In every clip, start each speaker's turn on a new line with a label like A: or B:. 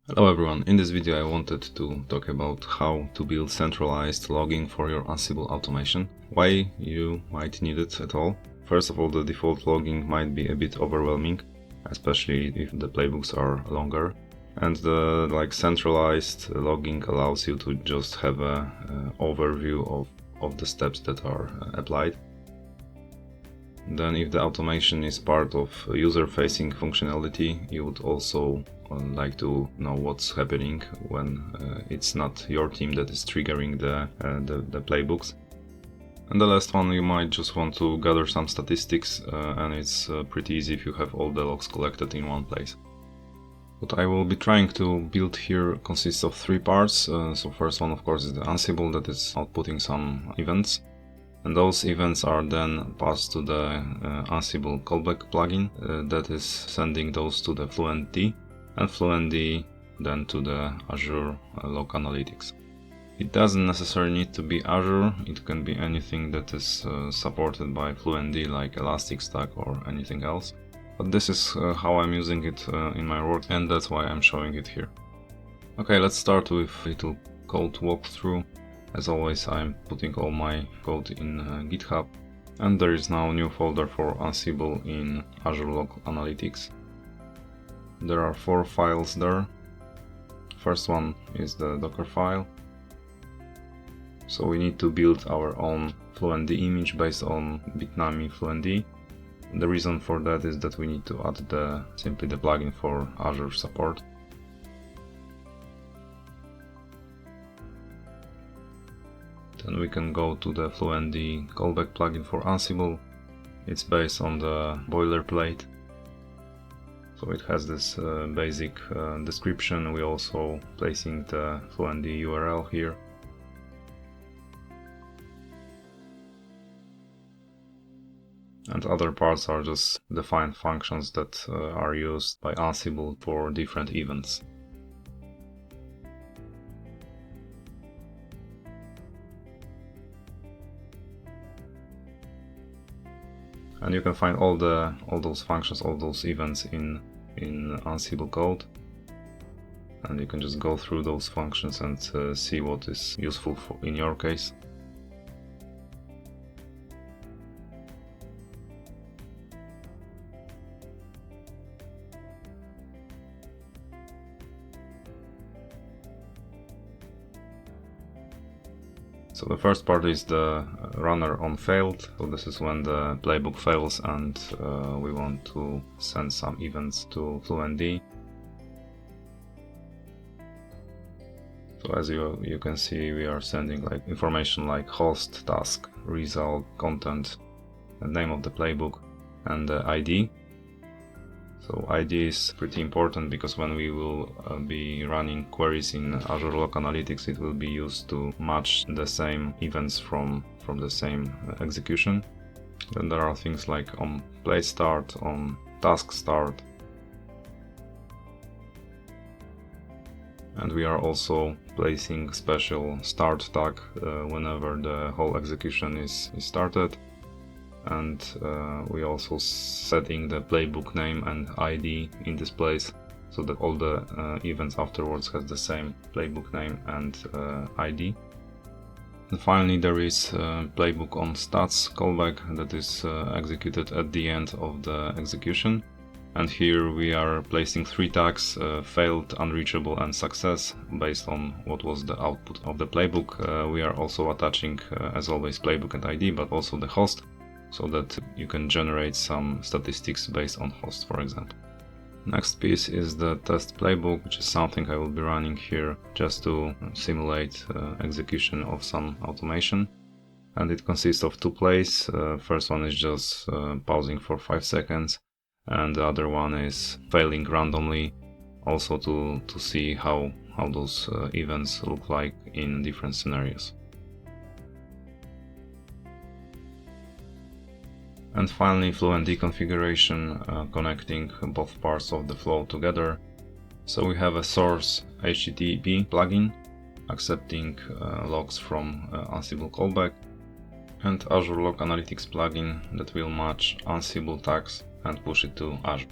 A: Hello everyone, in this video I wanted to talk about how to build centralized logging for your Ansible automation, why you might need it at all. First of all, the default logging might be a bit overwhelming, especially if the playbooks are longer. And the centralized logging allows you to just have a overview of the steps that are applied. Then if the automation is part of user-facing functionality, you would also like to know what's happening when it's not your team that is triggering the playbooks. And the last one, you might just want to gather some statistics, and it's pretty easy if you have all the logs collected in one place. What I will be trying to build here consists of three parts. So first one, of course, is the Ansible that is outputting some events. And those events are then passed to the Ansible callback plugin that is sending those to the Fluentd, and Fluentd then to the Azure Log Analytics. It doesn't necessarily need to be Azure, it can be anything that is supported by Fluentd like Elasticstack or anything else. But this is how I'm using it in my work, and that's why I'm showing it here. Okay, let's start with a little code walkthrough. As always, I'm putting all my code in GitHub, and there is now a new folder for Ansible in Azure Log Analytics. There are 4 files there. First one is the Docker file. So we need to build our own Fluentd image based on Bitnami Fluentd. The reason for that is that we need to add simply the plugin for Azure support. Then we can go to the Fluentd callback plugin for Ansible. It's based on the boilerplate. So it has this basic description. We're also placing the Fluentd URL here. And other parts are just defined functions that are used by Ansible for different events. And you can find all those functions, all those events in Ansible code. And you can just go through those functions and see what is useful in your case. So the first part is the runner on failed. So this is when the playbook fails and we want to send some events to Fluentd. So as you can see, we are sending information like host, task, result, content, the name of the playbook, and the ID. So ID is pretty important because when we will be running queries in Azure Log Analytics, it will be used to match the same events from the same execution. Then there are things like on play start, on task start. And we are also placing special start tag whenever the whole execution is started. And we also setting the playbook name and ID in this place so that all the events afterwards has the same playbook name and ID. And finally, there is playbook on stats callback that is executed at the end of the execution. And here we are placing 3 tags, failed, unreachable, and success, based on what was the output of the playbook. We are also attaching, as always, playbook and ID, but also the host, so that you can generate some statistics based on host, for example. Next piece is the test playbook, which is something I will be running here just to simulate execution of some automation. And it consists of 2 plays. First one is just pausing for 5 seconds, and the other one is failing randomly, also to see how those events look like in different scenarios. And finally, Fluentd configuration, connecting both parts of the flow together. So we have a source HTTP plugin accepting logs from Ansible callback, and Azure Log Analytics plugin that will match Ansible tags and push it to Azure.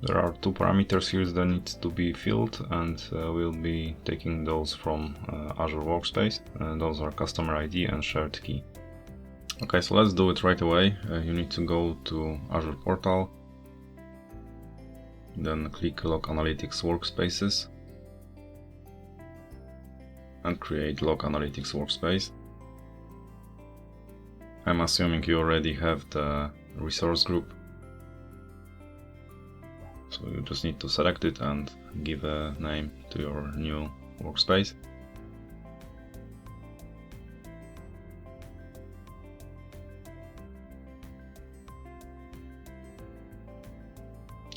A: There are two parameters here that need to be filled, and we'll be taking those from Azure Workspace. Those are customer ID and shared key. Okay, so let's do it right away. You need to go to Azure portal, then click Log Analytics Workspaces and create Log Analytics Workspace. I'm assuming you already have the resource group, so you just need to select it and give a name to your new workspace.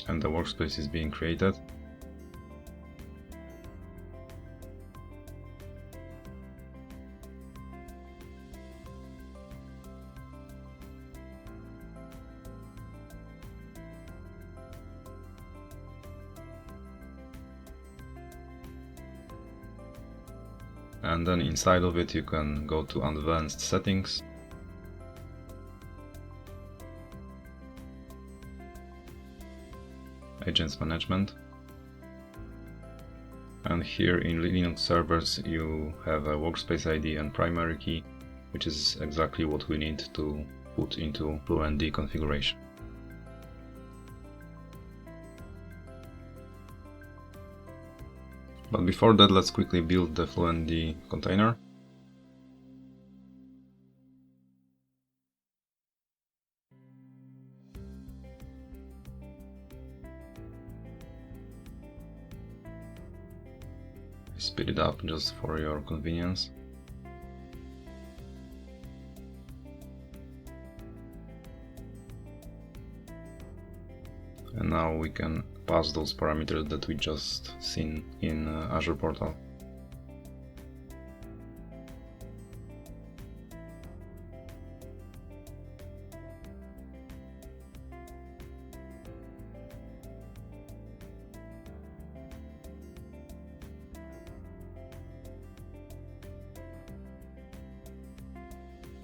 A: And the workspace is being created. And then inside of it you can go to Advanced Settings, Agents Management, and here in Linux servers you have a workspace ID and primary key, which is exactly what we need to put into Fluentd configuration. But before that, let's quickly build the Fluentd container. Speed it up just for your convenience. And now we can pass those parameters that we just seen in Azure portal.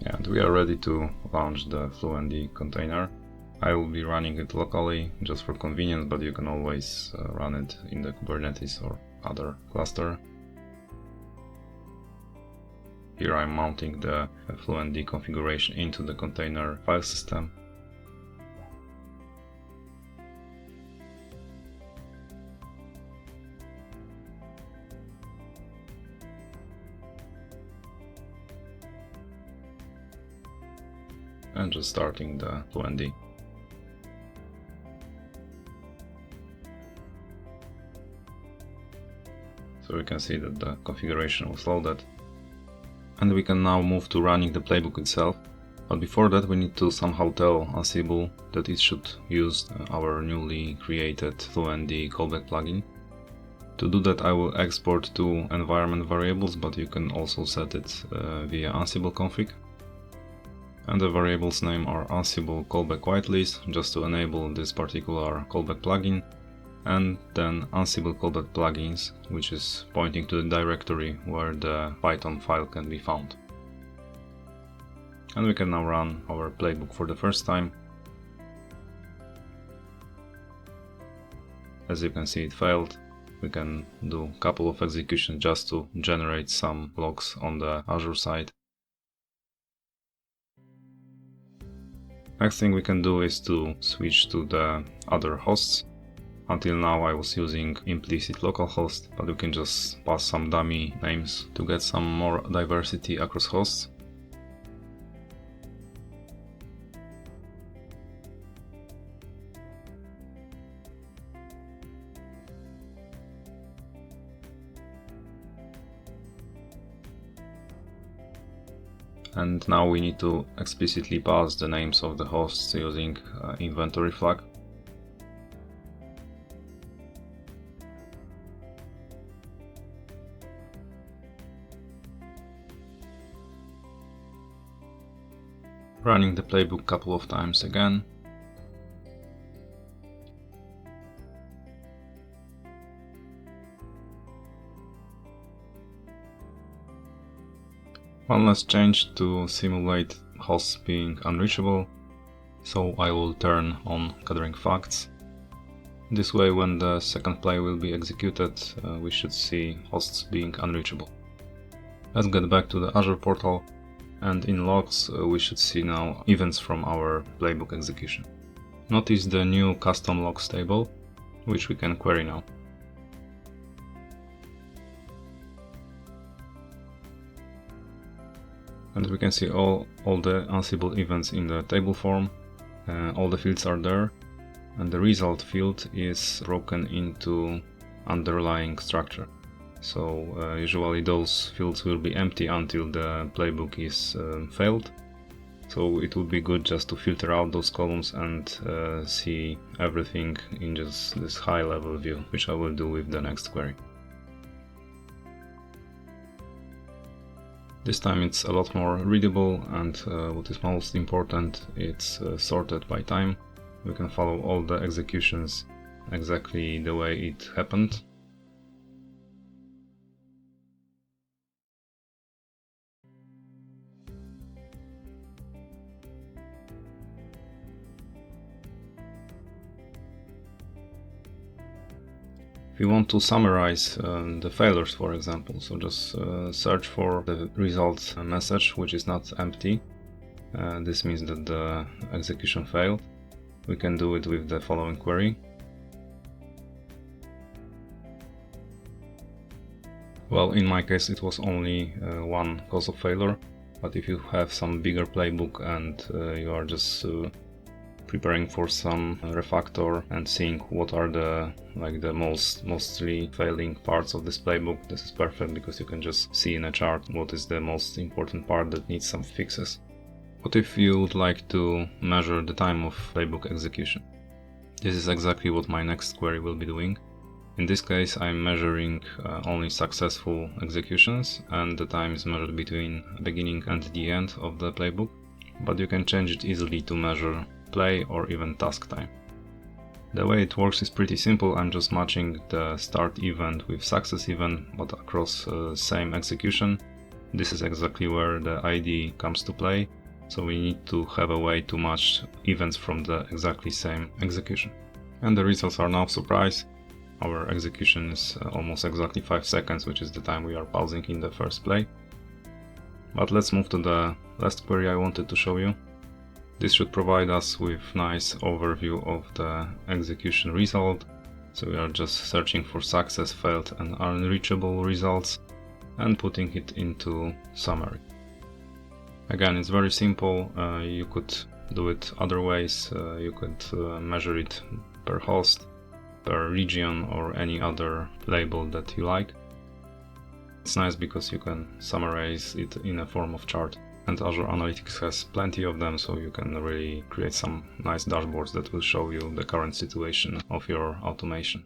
A: And we are ready to launch the Fluentd container. I will be running it locally just for convenience, but you can always run it in the Kubernetes or other cluster. Here I'm mounting the Fluentd configuration into the container file system. And just starting the Fluentd. So we can see that the configuration was loaded. And we can now move to running the playbook itself. But before that we need to somehow tell Ansible that it should use our newly created Fluentd callback plugin. To do that I will export two environment variables, but you can also set it via Ansible config. And the variables name are Ansible callback whitelist, just to enable this particular callback plugin, and then Ansible callback plugins, which is pointing to the directory where the Python file can be found. And we can now run our playbook for the first time. As you can see, it failed. We can do a couple of executions just to generate some logs on the Azure side. Next thing we can do is to switch to the other hosts. Until now I was using implicit localhost, but we can just pass some dummy names to get some more diversity across hosts. And now we need to explicitly pass the names of the hosts using inventory flag. Running the playbook a couple of times again. One last change to simulate hosts being unreachable, so I will turn on gathering facts. This way, when the second play will be executed, we should see hosts being unreachable. Let's get back to the Azure portal, and in logs we should see now events from our playbook execution. Notice the new custom logs table, which we can query now. And we can see all the Ansible events in the table form. All the fields are there, and the result field is broken into underlying structure. So usually those fields will be empty until the playbook is failed. So it would be good just to filter out those columns and see everything in just this high level view, which I will do with the next query. This time it's a lot more readable, and what is most important, it's sorted by time. We can follow all the executions exactly the way it happened. If you want to summarize the failures, for example, so just search for the results message, which is not empty. This means that the execution failed. We can do it with the following query. Well, in my case it was only one cause of failure, but if you have some bigger playbook and you are just preparing for some refactor and seeing what are the mostly failing parts of this playbook, this is perfect, because you can just see in a chart what is the most important part that needs some fixes. What if you would like to measure the time of playbook execution? This is exactly what my next query will be doing. In this case, I'm measuring only successful executions, and the time is measured between beginning and the end of the playbook, but you can change it easily to measure play or even task time. The way it works is pretty simple. I'm just matching the start event with success event, but across same execution. This is exactly where the ID comes to play, so we need to have a way to match events from the exactly same execution. And the results are now surprise. Our execution is almost exactly 5 seconds, which is the time we are pausing in the first play. But let's move to the last query I wanted to show you. This should provide us with nice overview of the execution result. So we are just searching for success, failed and unreachable results and putting it into summary. Again, it's very simple. You could do it other ways. You could measure it per host, per region, or any other label that you like. It's nice because you can summarize it in a form of chart. And Azure Analytics has plenty of them, so you can really create some nice dashboards that will show you the current situation of your automation.